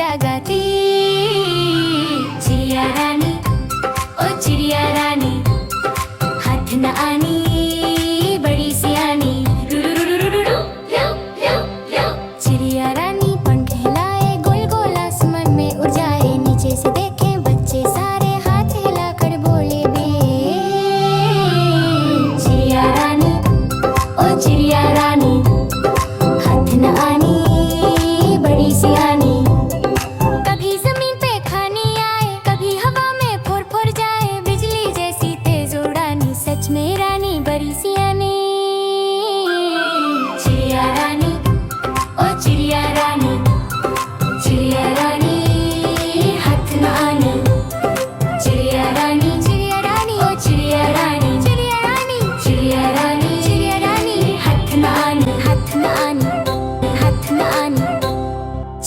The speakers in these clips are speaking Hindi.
जगाती। चिड़िया रानी ओ चिड़िया रानी, हाथ न आनी बड़ी सियानी। चिड़िया रानी पंख हिलाए, गोल गोल आसमान में उड़ जाए। नीचे से देखे बच्चे सारे, हाथ हिलाकर बोले बे। चिड़िया रानी ओ चिड़िया रानी, हाथ न आनी बड़ी सियानी। कभी जमीन पे खानी आए, कभी हवा में फोर फोर जाए। बिजली जैसी तेज उड़ानी, सच में रानी बड़ी सियानी। चिड़िया रानी ओ चिड़िया रानी, चिड़िया रानी हाथ न आनी। चिड़िया रानी ओ चिड़िया रानी, चिड़िया रानी चिड़िया रानी, हाथ न आनी, हाथ न आनी, हाथ न आनी।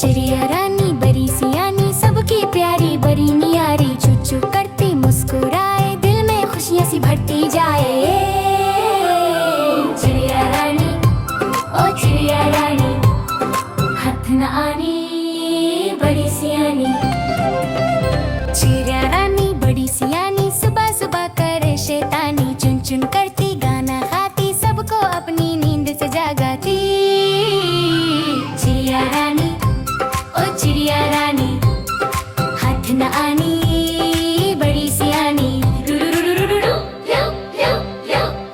चिड़िया रानी बड़ी सियानी, सबकी प्यारी बड़ी नियारी। चू चू करती मुस्कुराए, दिल में खुशियाँ सी भरती जाए। चिड़िया रानी ओ चिड़िया रानी, हाथ न आनी बड़ी सियानी। चिड़िया रानी बड़ी सियानी, सुबह सुबह करे शैतानी। चुन चुन करती गाना गाती, सबको अपनी नींद से जगाती। चिड़िया रानी ओ चिड़िया रानी, हाथ न आनी बड़ी सियानी।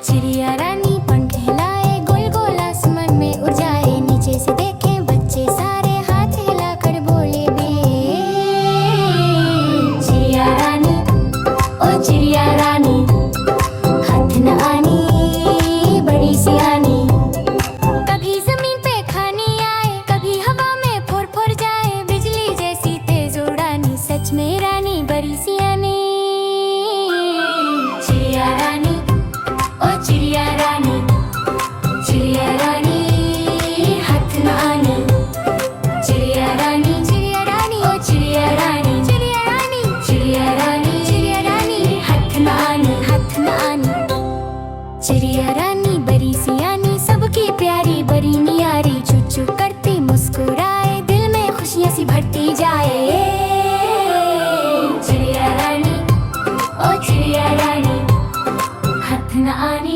चिड़िया रानी पंख हिलाए, गोल गोल आसमान में उड़ जाए। नीचे से देखे बच्चे सारे, हाथ हिलाकर बोले बे। चिड़िया रानी ओ चिड़िया रानी, हाथ न आनी बड़ी सियानी। कभी जमीन पे खानी आए, कभी हवा में फोर फोर जाए। बिजली जैसी तेज उड़ानी, सच में रानी बड़ी सियानी। चिड़िया रानी ओ चिड़िया रानी, चिड़िया रानी हाथ न आनी। चिड़िया रानी ओ चिड़िया रानी, चिड़िया रानी हाथ न आनी, हाथ न आनी। चिड़िया रानी बड़ी सियानी, सबकी प्यारी बड़ी नियारी। चू चू करती मुस्कुराए, दिल में खुशियाँ सी भरती जाए। चिड़िया रानी ओ चिड़िया रानी, हाथ न आनी